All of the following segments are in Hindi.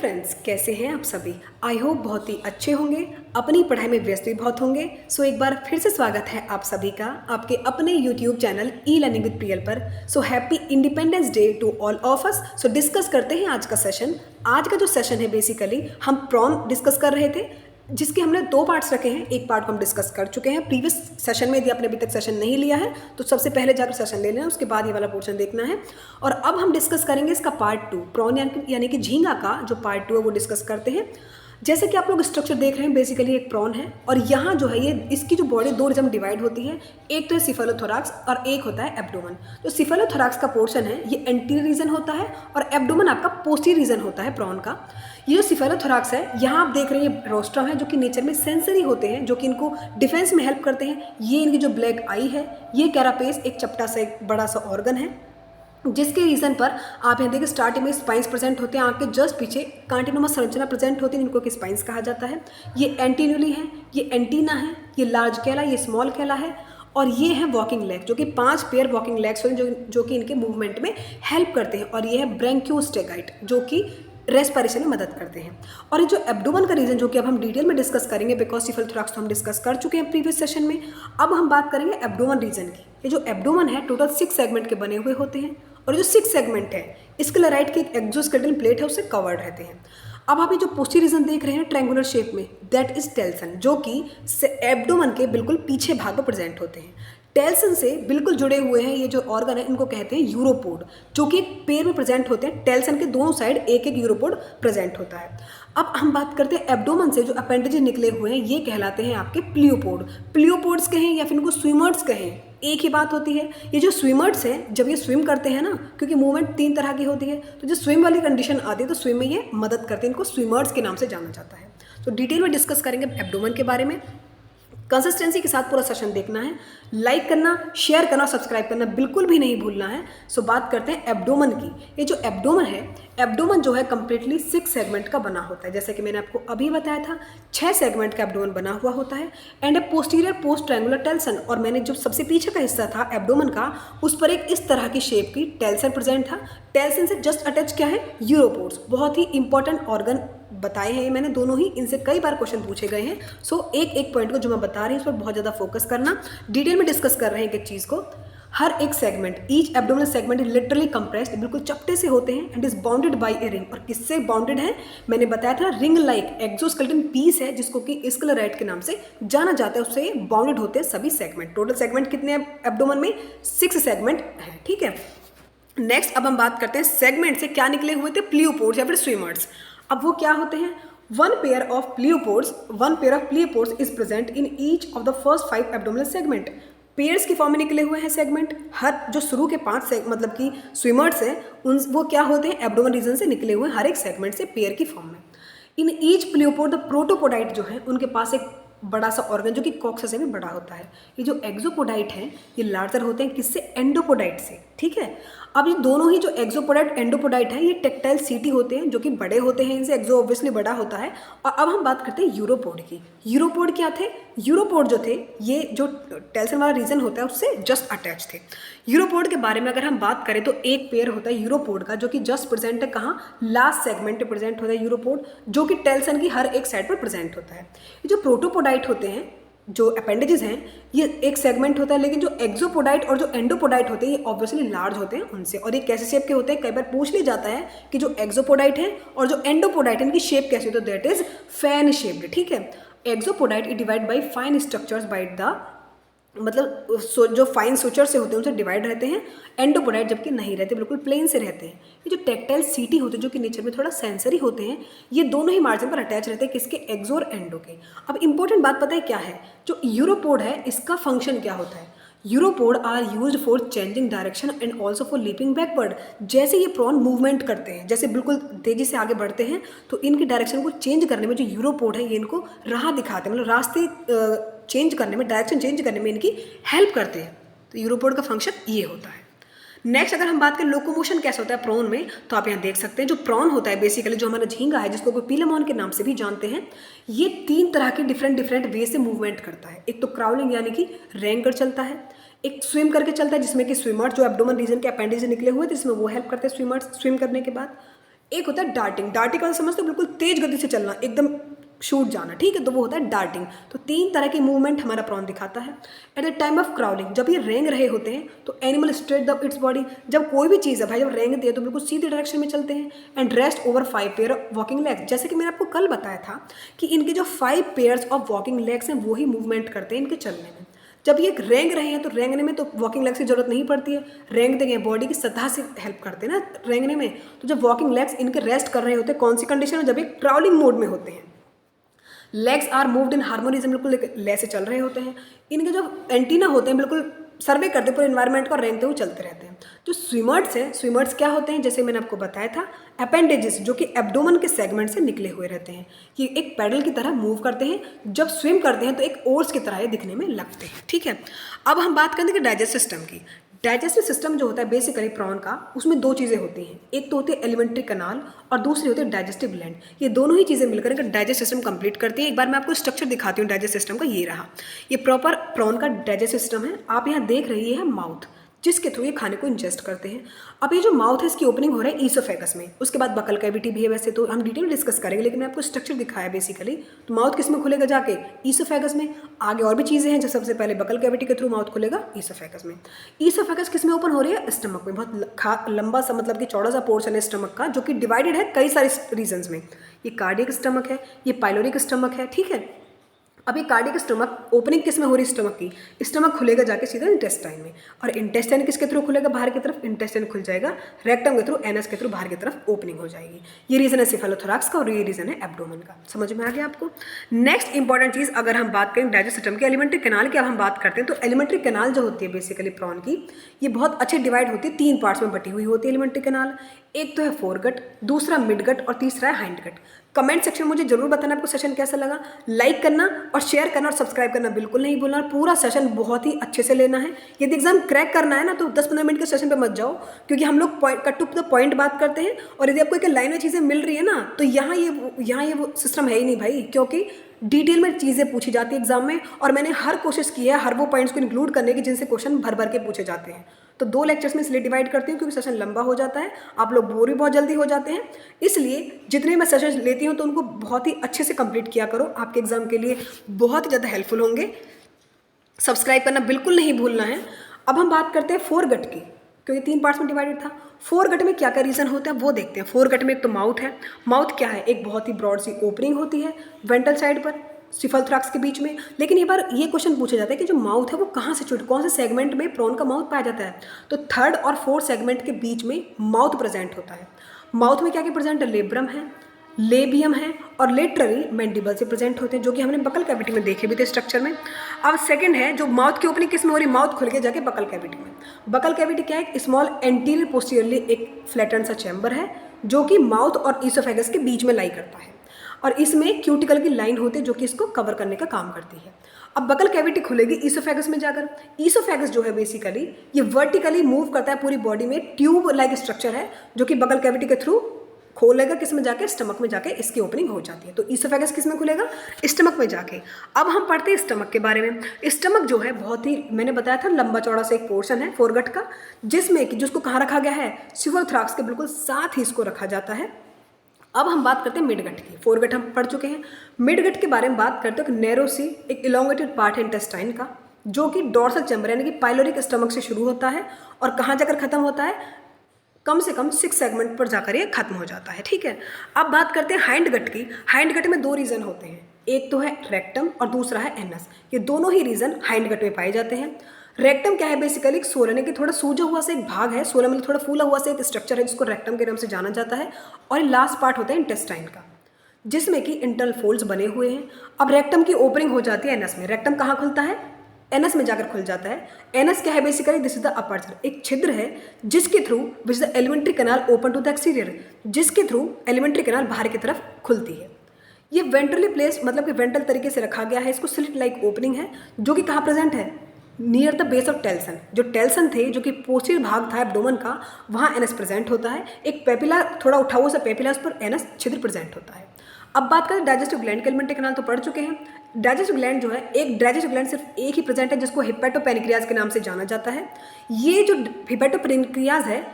फ्रेंड्स, कैसे हैं आप सभी। आई होप बहुत ही अच्छे होंगे, अपनी पढ़ाई में व्यस्त भी बहुत होंगे। सो एक बार फिर से स्वागत है आप सभी का आपके अपने YouTube channel E learning with Priyal पर। So happy independence day to all of us. So discuss करते हैं आज का सेशन। आज का जो सेशन है बेसिकली हम प्रॉन डिस्कस कर रहे थे, जिसके हमने दो पार्ट्स रखे हैं। एक पार्ट को हम डिस्कस कर चुके हैं प्रीवियस सेशन में। यदि आपने अभी तक सेशन नहीं लिया है तो सबसे पहले जाकर सेशन ले लेना, उसके बाद ये वाला पोर्शन देखना है। और अब हम डिस्कस करेंगे इसका पार्ट 2, प्रॉन यानी कि झींगा का जो पार्ट 2 है वो डिस्कस करते हैं। जैसे कि आप लोग स्ट्रक्चर देख रहे हैं, बेसिकली एक प्रॉन है और यहाँ जो है ये इसकी जो बॉडी दो रीजन डिवाइड होती है। एक तो है सिफेलोथोरैक्स और एक होता है एब्डोमेन। जो सिफेलोथोरैक्स का पोर्शन है ये एंटीरियर रीजन होता है और एब्डोमेन आपका पोस्टीरियर रीजन होता है प्रॉन का। ये जो सिफेलोथोरैक्स है, यहाँ आप देख रहे हैं ये रोस्ट्रम है जो कि नेचर में सेंसरी होते हैं, जो कि इनको डिफेंस में हेल्प करते हैं। ये इनकी जो ब्लैक आई है, ये कैरापेस एक चपटा सा एक बड़ा सा ऑर्गन है, जिसके रीजन पर आप यहाँ देखिए स्टार्टिंग में स्पाइंस प्रेजेंट होते हैं, आँख के जस्ट पीछे कांटिनुमा संरचना प्रेजेंट होती है, जिनको कि स्पाइंस कहा जाता है। ये एंटीन्यूली है, ये एंटीना है, ये लार्ज कैला, ये स्मॉल कैला है और ये है वॉकिंग लेग, जो कि 5 पेयर वॉकिंग लेग्स होते हैं जो कि इनके मूवमेंट में हेल्प करते हैं। और ये है ब्रैंकियोस्टेगाइट, जो कि रेस्पिरेशन में मदद करते हैं। और ये जो एब्डोमेन का रीजन, जो कि अब हम डिटेल में डिस्कस करेंगे, बिकॉज सिफेलोथोरैक्स तो हम डिस्कस कर चुके हैं प्रीवियस सेशन में। अब हम बात करेंगे एब्डोमेन रीजन की। ये जो एब्डोमेन है टोटल 6 सेगमेंट के बने हुए होते हैं और जो 6 सेगमेंट है स्क्लेराइड की एक एक्सोस्केलेटन प्लेट है उससे कवर्ड रहते हैं। अब आप ये जो पोस्टीरियर रीजन देख रहे हैं ट्रायंगुलर शेप में, दैट इज टेल्सन, जो कि एब्डोमेन के बिल्कुल पीछे भाग में प्रेजेंट होते हैं। टेल्सन से बिल्कुल जुड़े हुए हैं ये जो ऑर्गन है, इनको कहते हैं यूरोपोड, जो कि एक पेयर में प्रेजेंट होते हैं। टेल्सन के दोनों साइड एक एक यूरोपोड प्रेजेंट होता है। अब हम बात करते हैं एब्डोमेन से जो अपेंडेजेस निकले हुए हैं, ये कहलाते हैं आपके प्लियोपोड। प्लियोपोड्स कहें या फिर इनको स्विमर्स कहें, एक ही बात होती है। ये जो स्विमर्स हैं, जब ये स्विम करते हैं ना, क्योंकि मूवमेंट 3 तरह की होती है, तो जो स्विम वाली कंडीशन आती है तो स्विम में ये मदद करते हैं, इनको स्विमर्स के नाम से जाना जाता है। तो डिटेल में डिस्कस करेंगे एब्डोमेन के बारे में। कंसिस्टेंसी के साथ पूरा सेशन देखना है, लाइक करना, शेयर करना, सब्सक्राइब करना बिल्कुल भी नहीं भूलना है। सो बात करते हैं एब्डोमेन की। ये जो एब्डोमेन है, एब्डोमेन जो है कंप्लीटली 6 सेगमेंट का बना होता है। जैसे कि मैंने आपको अभी बताया था, 6 सेगमेंट का एब्डोमेन बना हुआ होता है and A posterior post triangular telson. और मैंने जो सबसे पीछे का हिस्सा था एब्डोमेन का, उस पर एक इस तरह की शेप की टेल्सन प्रेजेंट था। टेल्सन से जस्ट अटैच क्या है, यूरोपोड्स। बहुत ही इंपॉर्टेंट ऑर्गन बताए हैं मैंने दोनों ही, इनसे कई बार क्वेश्चन पूछे गए हैं। सो एक एक पॉइंट को जो मैं बता रही हूँ उस पर बहुत ज़्यादा फोकस करना। डिटेल में डिस्कस कर रहे हैं एक चीज़ को। हर एक segment, each abdominal segment is literally compressed, बिल्कुल चपटे से होते हैं and is bounded by a ring. और किससे बाउंडेड है, मैंने बताया था रिंग लाइक एक्सोस्केलेटन पीस है, जिसको कि स्क्लेराइड के नाम से जाना जाता है, उससे बाउंडेड होते हैं सभी सेगमेंट। टोटल सेगमेंट कितने हैं एब्डोमेन में, 6 सेगमेंट है। ठीक है, नेक्स्ट अब हम बात करते हैं सेगमेंट से क्या निकले हुए थे, प्लियोपोड्स या फिर स्विमर्स। अब वो क्या होते हैं, one pair of pleopods is present in each of the first 5 abdominal segment। Pairs की फॉर्म में निकले हुए हैं सेगमेंट। हर जो शुरू के 5 मतलब कि स्विमर्स हैं उन वो क्या होते हैं, एब्डोमेन रीजन से निकले हुए हैं हर एक सेगमेंट से पेयर की फॉर्म में। इन ईच प्लियोपोड द प्रोटोपोडाइट जो है उनके पास एक बड़ा सा ऑर्गन जो कि कॉक्स से भी बड़ा होता है। ये जो एक्सोपोडाइट हैं ये लार्जर होते हैं किससे, एंडोपोडाइट से। ठीक है, अब ये दोनों ही जो एक्सोपोडाइट एंडोपोडाइट है ये टेक्टाइल सीटी होते हैं, जो कि बड़े होते हैं, इनसे एक्सो ऑब्वियसली बड़ा होता है। और अब हम बात करते हैं यूरोपोड की। यूरोपोड क्या थे, यूरोपोड जो थे ये जो टेल्सन वाला रीजन होता है उससे जस्ट अटैच थे। यूरोपोड के बारे में अगर हम बात करें तो एक पेयर होता है यूरोपोड का, जो कि जस्ट प्रेजेंट है कहाँ, लास्ट सेगमेंट में प्रेजेंट होता है यूरोपोड, जो कि टेल्सन की हर एक साइड पर प्रेजेंट होता है। ये जो प्रोटोपोडाइट होते हैं, जो अपेंडेजेस हैं, ये एक सेगमेंट होता है, लेकिन जो एक्सोपोडाइट और जो एंडोपोडाइट होते हैं ये ऑब्वियसली लार्ज होते हैं उनसे। और ये कैसे शेप के होते हैं, कई बार पूछ लिया जाता है कि जो एक्सोपोडाइट है और जो एंडोपोडाइट है इनकी शेप कैसी होती है, दैट इज फैन शेप्ड। ठीक है, exopodite is divide by fine structures by the मतलब जो फाइन सुचर से होते हैं उनसे डिवाइड रहते हैं। एंडोपोडाइट जबकि नहीं रहते, बिल्कुल प्लेन से रहते हैं। ये जो टेक्टाइल सीटी होते हैं जो कि नेचर में थोड़ा सेंसरी होते हैं, ये दोनों ही मार्जिन पर अटैच रहते हैं किसके, एक्सो और एंडो के। अब इंपॉर्टेंट बात पता है क्या है, जो यूरोपोड है इसका फंक्शन क्या होता है, uropod are used for changing direction and also for leaping backward. जैसे ये प्रॉन मूवमेंट करते हैं, जैसे बिल्कुल तेजी से आगे बढ़ते हैं, तो इनकी डायरेक्शन को चेंज करने में जो यूरोपोड है ये इनको राह दिखाते हैं, मतलब रास्ते चेंज करने में, डायरेक्शन चेंज करने में इनकी हेल्प करते हैं। तो यूरोपोड का फंक्शन ये होता है। नेक्स्ट अगर हम बात करें लोकोमोशन कैसे होता है प्रॉन में, तो आप यहाँ देख सकते हैं जो प्रॉन होता है बेसिकली जो हमारा झींगा है, जिसको पीलेमोन के नाम से भी जानते हैं, ये 3 तरह के डिफरेंट वे से मूवमेंट करता है। एक तो क्राउलिंग यानी कि रेंग कर चलता है, एक स्विम करके चलता है जिसमें कि स्विमर्स जो एब्डोमेन रीजन के अपेंडिज से निकले हुए थे जिसमें वो हेल्प करते हैं स्विमर्स स्विम करने के बाद। एक होता है डार्टिंग। डार्टिंग का समझते हो, बिल्कुल तेज गति से चलना, एकदम शूट जाना, ठीक है, तो वो होता है डार्टिंग। तो 3 तरह की मूवमेंट हमारा प्रॉन दिखाता है। At the time of crawling, जब ये रेंग रहे होते हैं तो animal straight the its body, जब कोई भी चीज़ है भाई जब रेंगती है तो बिल्कुल सीधे डायरेक्शन में चलते हैं। And rest over 5 pair of walking legs, जैसे कि मैंने आपको कल बताया था कि इनके जो 5 पेयर्स ऑफ वॉकिंग लेग्स हैं वही मूवमेंट करते हैं इनके चलने में। जब ये रेंग रहे हैं तो रेंगने में तो वॉकिंग लेग्स की जरूरत नहीं पड़ती है, रेंग देंगे बॉडी की सतह से हेल्प करते हैं ना रेंगने में। तो जब वॉकिंग लेग्स इनके रेस्ट कर रहे होते हैं, कौन सी कंडीशन में, जब ये क्राउलिंग मोड में होते हैं। लेग्स आर मूव्ड इन हार्मोनिज्म, बिल्कुल ले से चल रहे होते हैं। इनके जो एंटीना होते हैं बिल्कुल सर्वे करते पूरे एनवायरनमेंट को, रेंगते हुए चलते रहते हैं। जो स्विमर्स हैं, स्विमर्स क्या होते हैं, जैसे मैंने आपको बताया था, अपेंडेजेस जो कि एब्डोमन के सेगमेंट से निकले हुए रहते हैं। ये एक पैडल की तरह मूव करते हैं, जब स्विम करते हैं तो एक ओर्स की तरह ये दिखने में लगते हैं, ठीक है। अब हम बात करेंगे डाइजेस्टिव सिस्टम की। डाइजेस्टिव सिस्टम जो होता है बेसिकली प्रॉन का, उसमें 2 चीज़ें होती हैं, एक तो होती है एलिमेंट्री कनाल और दूसरी होती है डाइजेस्टिव ग्लैंड। ये दोनों ही चीज़ें मिलकर इनका डाइजेस्ट सिस्टम कंप्लीट करती हैं। एक बार मैं आपको स्ट्रक्चर दिखाती हूँ डाइजेस्ट सिस्टम का, ये रहा, ये प्रॉपर प्रॉन का डाइजेस्ट सिस्टम है। आप यहाँ देख रही है माउथ, जिसके थ्रू ये खाने को इंजेस्ट करते हैं। अब ये जो माउथ है इसकी ओपनिंग हो रहा है ईसोफेगस में, उसके बाद बकल कैविटी भी है, वैसे तो हम डिटेल डिस्कस करेंगे, लेकिन मैं आपको स्ट्रक्चर दिखाया बेसिकली। तो माउथ किस में खुलेगा, जाके ईसोफेगस में। आगे और भी चीज़ें हैं, जो सबसे पहले बकल कैविटी के थ्रू माउथ खुलेगा ईसोफेगस में। ईसोफेगस किस में ओपन हो रही है, स्टमक में। बहुत लंबा सा मतलब कि चौड़ा सा पोर्शन है स्टमक का, जो कि डिवाइडेड है कई सारे रीजन्स में। ये कार्डियक स्टमक है, ये पाइलोरिक स्टमक है, ठीक है। अब ये कार्डियक स्टमक ओपनिंग किस में हो रही है, स्टमक की। स्टमक खुलेगा जाके सीधा इंटेस्टाइन में, और इंटेस्टाइन किसके थ्रू खुलेगा, बाहर की तरफ। इंटेस्टाइन खुल जाएगा रेक्टम के थ्रू, एनस के थ्रू बाहर की तरफ ओपनिंग हो जाएगी। ये रीजन है सिफेलोथोरैक्स का और ये रीजन है एब्डोमेन का। समझ में आ गया आपको। नेक्स्ट इंपॉर्टेंट चीज़, अगर हम बात करें डाइजेस्ट सिस्टम की, एलिमेंट्री कैनाल की अब हम बात करते हैं, तो एलिमेंट्री कैनाल जो होती है बेसिकली प्रॉन की, ये बहुत अच्छे डिवाइड होती है, 3 पार्ट्स में बटी हुई होती है एलिमेंट्री कैनाल। एक तो है फोरगट, दूसरा मिडगट और तीसरा है हाइंडगट। कमेंट सेक्शन में मुझे जरूर बताना आपको सेशन कैसा लगा। लाइक करना और शेयर करना और सब्सक्राइब करना बिल्कुल नहीं भूलना। पूरा सेशन बहुत ही अच्छे से लेना है। यदि एग्जाम क्रैक करना है ना तो 10-15 मिनट के सेशन पे मत जाओ, क्योंकि हम लोग कट टू द पॉइंट बात करते हैं। और यदि आपको एक लाइन में चीज़ें मिल रही है ना, तो यहाँ ये वो सिस्टम है ही नहीं भाई, क्योंकि डिटेल में चीज़ें पूछी जाती है एग्जाम में, और मैंने हर कोशिश की है हर वो पॉइंट्स को इंक्लूड करने की जिनसे क्वेश्चन भर भर के पूछे जाते हैं। तो 2 लेक्चर्स में इसलिए डिवाइड करती हूँ क्योंकि सेशन लंबा हो जाता है, आप लोग बोर भी बहुत जल्दी हो जाते हैं। इसलिए जितने मैं सेशन लेती हूँ तो उनको बहुत ही अच्छे से कंप्लीट किया करो, आपके एग्जाम के लिए बहुत ही ज़्यादा हेल्पफुल होंगे। सब्सक्राइब करना बिल्कुल नहीं भूलना है। अब हम बात करते हैं फोरगट की, क्योंकि 3 पार्ट्स में डिवाइडेड था। फोरगट में क्या क्या रीजन होता है वो देखते हैं। फोरगट में एक तो माउथ है। माउथ क्या है, एक बहुत ही ब्रॉड सी ओपनिंग होती है वेंट्रल साइड पर सिफेलोथोरैक्स के बीच में। लेकिन एक बार ये क्वेश्चन पूछा जाता है कि जो माउथ है वो कहाँ से सिचुएट, कौन से सेगमेंट में प्रॉन का माउथ पाया जाता है। तो 3rd और 4th सेगमेंट के बीच में माउथ प्रेजेंट होता है। माउथ में क्या क्या प्रेजेंट है, लेब्रम है, लेबियम है और लेटरली मैंडिबल से प्रेजेंट होते हैं, जो कि हमने बकल कैविटी में देखे भी थे स्ट्रक्चर में। अब सेकंड है जो माउथ की ओपनिंग किस में हो रही है, माउथ खुल के जाके बकल कैविटी में। बकल कैविटी क्या है, स्मॉल एंटीरियर पोस्टीरियरली एक फ्लैटन सा चैम्बर है, जो कि माउथ और ईसोफेगस के बीच में लाई करता है, और इसमें क्यूटिकल की लाइन होती है जो कि इसको कवर करने का काम करती है। अब बकल कैविटी खुलेगी ईसोफेगस में जाकर। ईसोफेगस जो है बेसिकली ये वर्टिकली मूव करता है पूरी बॉडी में, ट्यूब लाइक स्ट्रक्चर है, जो कि बकल कैविटी के थ्रू खोलेगा किस में जाके, स्टमक में जाके इसकी ओपनिंग हो जाती है। तो ईसोफेगस किस में खुलेगा, स्टमक में जाके। अब हम पढ़ते हैं स्टमक के बारे में। स्टमक जो है बहुत ही, मैंने बताया था, लंबा चौड़ा सा एक पोर्शन है फोरगट का, जिसमें कि जिसको कहाँ रखा गया है, सिफेलोथोरैक्स के बिल्कुल साथ ही इसको रखा जाता है। अब हम बात करते हैं मिडगट की। फोरगट हम पढ़ चुके हैं। मिडगट के बारे में बात करते हैं। नैरो सी एक इलोंगेटेड पार्ट है इंटेस्टाइन का, जो कि डोर्सल चैम्बर यानी कि पाइलोरिक स्टमक से शुरू होता है और कहाँ जाकर खत्म होता है, कम से कम 6 सेगमेंट पर जाकर ये खत्म हो जाता है, ठीक है। अब बात करते हैं हाइंडगट की। हाइंडगट में 2 रीजन होते हैं, एक तो है रेक्टम और दूसरा है एनस। ये दोनों ही रीजन हाइंडगट में पाए जाते हैं। रेक्टम क्या है, बेसिकली एक सोलने की थोड़ा सूजा हुआ सा एक भाग है, सोलह मतलब थोड़ा फूला हुआ सा एक स्ट्रक्चर है, जिसको रेक्टम के नाम से जाना जाता है। और लास्ट पार्ट होता है इंटेस्टाइन का, जिसमें कि इंटरनल फोल्ड्स बने हुए हैं। अब रेक्टम की ओपनिंग हो जाती है एनस में। रेक्टम कहाँ खुलता है, एनस में जाकर खुल जाता है। एनस क्या है, basically this is the aperture, एक छिद्र है जिसके through which the alimentary canal open to the exterior, जिसके थ्रू एलिमेंट्री कैनाल बाहर की तरफ खुलती है। ये वेंट्रली प्लेस मतलब कि वेंट्रल तरीके से रखा गया है। इसको स्लिट लाइक ओपनिंग है, जो कि कहाँ प्रेजेंट है, near the base of telson. जो टेल्सन थे, जो कि पोस्टीरियर भाग था एब्डोमेन का, वहाँ एनस प्रेजेंट होता है। एक पेपिला थोड़ा उठा हुआ सा पेपिला, उस पर एनस छिद्र प्रेजेंट होता है। अब बात करें डाइजेस्टिव ग्लैंड के, एलिमेंट्री कैनाल तो पढ़ चुके हैं। डाइजेस्टिव ग्लैंड जो है, एक डाइजेस्टिव ग्लैंड सिर्फ एक ही प्रेजेंट है, जिसको हिपेटोपेनक्रियाज के नाम से जाना जाता है। ये जो हिपेटोपेनक्रियाज है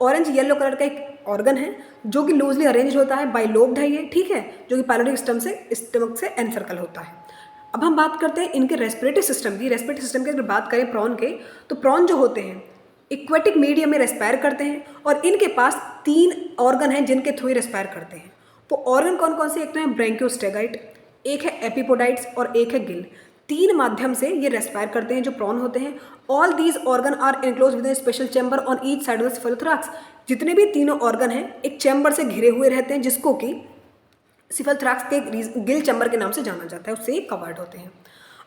ऑरेंज येलो कलर का एक ऑर्गन है जो कि लूजली अरेंज होता है, बाइलोब्ड है ये, ठीक है, जो कि पायलोरिक स्टमक से एनसर्कल होता है। अब हम बात करते हैं इनके रेस्पिरेटरी सिस्टम की। रेस्पिरेटरी सिस्टम की अगर बात करें प्रॉन के, तो प्रॉन जो होते हैं एक्वेटिक मीडियम में रेस्पायर करते हैं और इनके पास 3 ऑर्गन हैं जिनके थ्रू रेस्पायर करते हैं। वो ऑर्गन कौन कौन से? एक तो है ब्रैंकियोस्टेगाइट, एक है एपिपोडाइट्स और एक है गिल। 3 माध्यम से ये रेस्पायर करते हैं जो प्रॉन होते हैं। All these organ are enclose with a special chamber on each side of the cephalothorax. जितने भी तीनों ऑर्गन हैं एक चैम्बर से घिरे हुए रहते हैं जिसको कि सिफलोथोरैक्स के गिल चैम्बर के नाम से जाना जाता है, उससे ये कवर्ड होते हैं।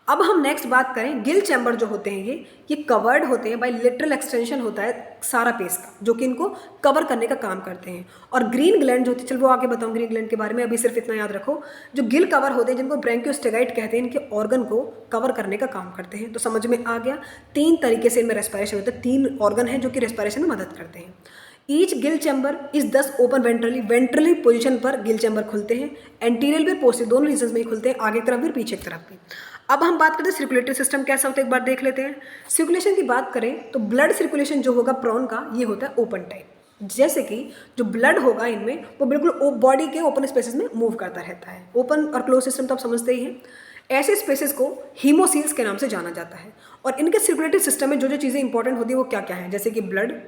अब हम नेक्स्ट बात करें, गिल चैम्बर जो होते हैं ये कवर्ड होते हैं बाय लिटरल एक्सटेंशन होता है सारा पेस का, जो कि इनको कवर करने का काम करते हैं। और ग्रीन ग्लैंड जो होती है, चलो वो आगे बताऊँ ग्रीन ग्लैंड के बारे में, अभी सिर्फ इतना याद रखो, जो गिल कवर होते हैं जिनको ब्रैंकियोस्टेगाइट कहते हैं, इनके ऑर्गन को कवर करने का काम करते हैं। तो समझ में आ गया, 3 तरीके से इनमें रेस्पायरेशन होता है, 3 ऑर्गन हैं जो कि रेस्पायरेशन में मदद करते हैं। ईच गिल चैम्बर इज दस ओपन वेंट्रली पोजीशन पर गिल चैम्बर खुलते हैं, एंटीरियर भी पोस्टीरियर दोनों रीजन में ही खुलते हैं, आगे की तरफ भी पीछे की तरफ भी। अब हम बात करते हैं सर्कुलेटरी सिस्टम कैसा होता है, एक बार देख लेते हैं। सर्कुलेशन की बात करें तो ब्लड सर्कुलेशन जो होगा प्रॉन का ये होता है ओपन टाइप। जैसे कि जो ब्लड होगा इनमें वो बिल्कुल बॉडी के ओपन स्पेसेस में मूव करता रहता है। ओपन और क्लोज सिस्टम तो आप समझते ही हैं। ऐसे स्पेसेस को हीमोसील्स के नाम से जाना जाता है। और इनके सर्कुलेटरी सिस्टम में जो जो चीज़ें इंपॉर्टेंट होती है वो क्या क्या हैं, जैसे कि blood,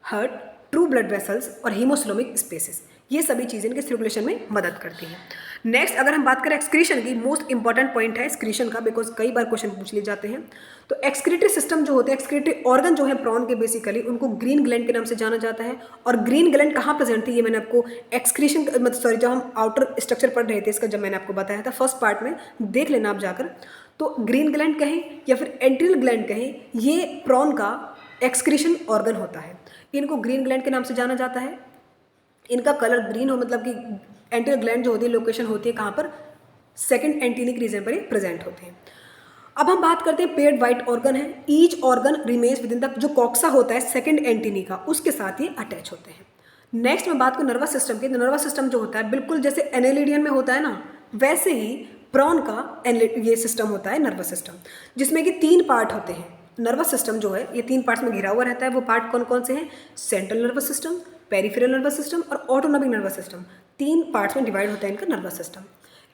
heart, true blood vessels और हीमोस्लोमिक स्पेसेस, ये सभी चीज़ें इनके सर्कुलेशन में मदद करती हैं। नेक्स्ट अगर हम बात करें एक्सक्रीशन की, मोस्ट इंपॉर्टेंट पॉइंट है एक्सक्रीशन का, बिकॉज कई बार क्वेश्चन पूछ लिए जाते हैं। तो एक्सक्रीटरी सिस्टम जो होते हैं, एक्सक्रीटरी ऑर्गन जो है प्रॉन के बेसिकली, उनको ग्रीन ग्लैंड के नाम से जाना जाता है। और ग्रीन ग्लैंड कहाँ प्रेजेंट थी ये मैंने आपको एक्सक्रीशन मतलब सॉरी जब हम आउटर स्ट्रक्चर पढ़ रहे थे इसका, जब मैंने आपको बताया था फर्स्ट पार्ट में, देख लेना आप जाकर। तो ग्रीन ग्लैंड कहें या फिर एंट्रियल ग्लैंड कहें, ये प्रॉन का एक्सक्रीशन ऑर्गन होता है। इनको ग्रीन ग्लैंड के नाम से जाना जाता है। इनका कलर ग्रीन हो, मतलब कि एंटीरियर ग्लैंड जो होती है लोकेशन होती है कहाँ पर, सेकंड एंटीनिक रीजन पर ही प्रेजेंट होते हैं। अब हम बात करते हैं पेयर्ड वाइट ऑर्गन है। Each organ remains with in the, जो कॉक्सा होता है सेकंड एंटीनी का, उसके साथ ये अटैच होते हैं। नेक्स्ट मैं बात करूँ नर्वस सिस्टम की। नर्वस सिस्टम जो होता है बिल्कुल जैसे एनेलिडियन में होता है ना, वैसे ही प्रॉन का ये सिस्टम होता है नर्वस सिस्टम, जिसमें कि 3 पार्ट होते हैं। नर्वस सिस्टम जो है ये 3 पार्ट्स में घिरा हुआ रहता है। वो पार्ट कौन कौन से हैं? Central nervous system, peripheral nervous system और ऑटोनॉमिक नर्वस सिस्टम। 3 पार्ट्स में डिवाइड होता है इनका नर्वस सिस्टम।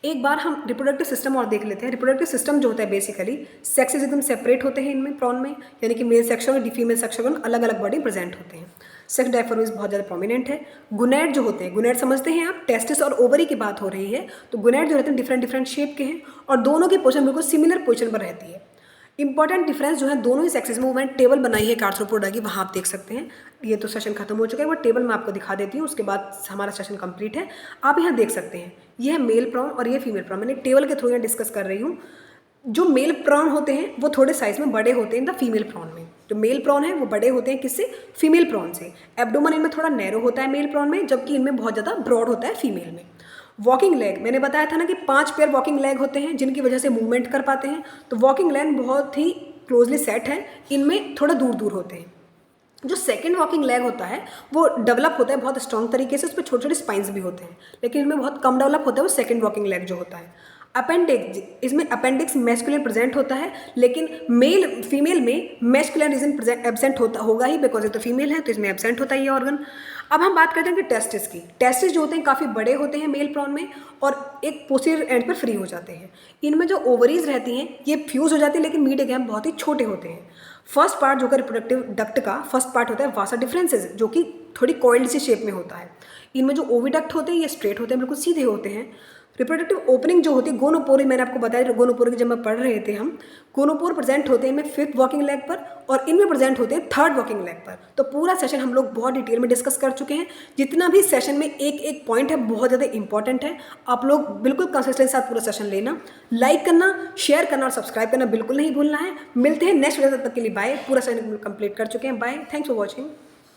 एक बार हम रिप्रोडक्टिव सिस्टम और देख लेते हैं। रिप्रोडक्टिव सिस्टम जो होता है बेसिकली सेक्सेस एकदम सेपरेट होते हैं इनमें प्रॉन में, यानी कि मेल सेक्शन और फीमेल सेक्शन अलग अलग बॉडी प्रेजेंट होते हैं। सेक्स डायफॉर्मिस बहुत ज़्यादा प्रोमिनेंट है। गुनैड जो होते हैं, गुनैड समझते हैं आप, टेस्टिस और ओवरी की बात हो रही है, तो गुनैड जो रहते हैं डिफरेंट शेप के हैं और दोनों की पोजीशन बिल्कुल सिमिलर पोजीशन पर रहती है। इंपॉर्टेंट डिफरेंस जो है दोनों ही सेक्सेस में, वो मैंने टेबल बनाई है आर्थ्रोपोडा की, वहाँ आप देख सकते हैं। ये तो सेशन खत्म हो चुका है, वो टेबल मैं आपको दिखा देती हूँ, उसके बाद हमारा सेशन कंप्लीट है। आप यहाँ देख सकते हैं, ये है मेल प्रॉन और ये फीमेल प्रॉन। मैंने टेबल के थ्रू यहाँ डिस्कस कर रही हूँ। जो मेल प्रॉन होते हैं वो थोड़े साइज में बड़े होते हैं इन द फीमेल प्रॉन में। जो मेल प्रॉन है वो बड़े होते हैं किससे? फीमेल प्रॉन से। एब्डोमेन इनमें थोड़ा नैरो होता है मेल प्रॉन में, जबकि इनमें बहुत ज़्यादा ब्रॉड होता है फीमेल में। वॉकिंग लेग मैंने बताया था ना कि 5 पेयर वॉकिंग लेग होते हैं जिनकी वजह से मूवमेंट कर पाते हैं। तो वॉकिंग लेग बहुत ही क्लोजली सेट है, इनमें थोड़ा दूर दूर होते हैं। जो सेकंड वॉकिंग लेग होता है वो डेवलप होता है बहुत स्ट्रॉन्ग तरीके से, उस पर छोटे छोटे स्पाइंस भी होते हैं, लेकिन इनमें बहुत कम डेवलप होता है वो सेकंड वॉकिंग लेग जो होता है। अपेंडिक्स, इसमें अपेंडिक्स मैस्कुलिन प्रेजेंट होता है, लेकिन फीमेल में मैस्कुलिन रीजन एब्सेंट होगा ही, बिकॉज ये तो फीमेल है तो इसमें एब्सेंट होता है ये ऑर्गन। अब हम बात करते हैं कि टेस्टिस की। टेस्टिस जो होते हैं काफ़ी बड़े होते हैं मेल प्रॉन में और एक पोस्टीरियर एंड पर फ्री हो जाते हैं। इनमें जो ओवरीज रहती हैं ये फ्यूज हो जाती है, लेकिन मीडिया गैप बहुत ही छोटे होते हैं। फर्स्ट पार्ट जो कि रिप्रोडक्टिव डक्ट का फर्स्ट पार्ट होता है वासा डिफरेंसेस, जो कि थोड़ी कॉइल्ड सी शेप में होता है। इनमें जो ओविडक्ट होते हैं ये स्ट्रेट होते हैं, बिल्कुल सीधे होते हैं। रिप्रोडक्टिव ओपनिंग जो होती है गोनोपोरी, मैंने आपको बताया गोनोपोरी की जब मैं पढ़ रहे थे हम, गोनोपोर प्रेजेंट होते हैं इनमें 5th वॉकिंग लेग पर और इनमें प्रेजेंट होते हैं 3rd वॉकिंग लेग पर। तो पूरा सेशन हम लोग बहुत डिटेल में डिस्कस कर चुके हैं। जितना भी सेशन में एक एक पॉइंट है बहुत ज़्यादा इंपॉर्टेंट है, आप लोग बिल्कुल कंसिस्टेंसी के साथ पूरा सेशन लेना, लाइक करना, शेयर करना और सब्सक्राइब करना बिल्कुल नहीं भूलना है। मिलते हैं नेक्स्ट वीडियो, तब तक के लिए बाय। पूरा सेशन कंप्लीट कर चुके हैं, बाय, थैंक्स फॉर वॉचिंग।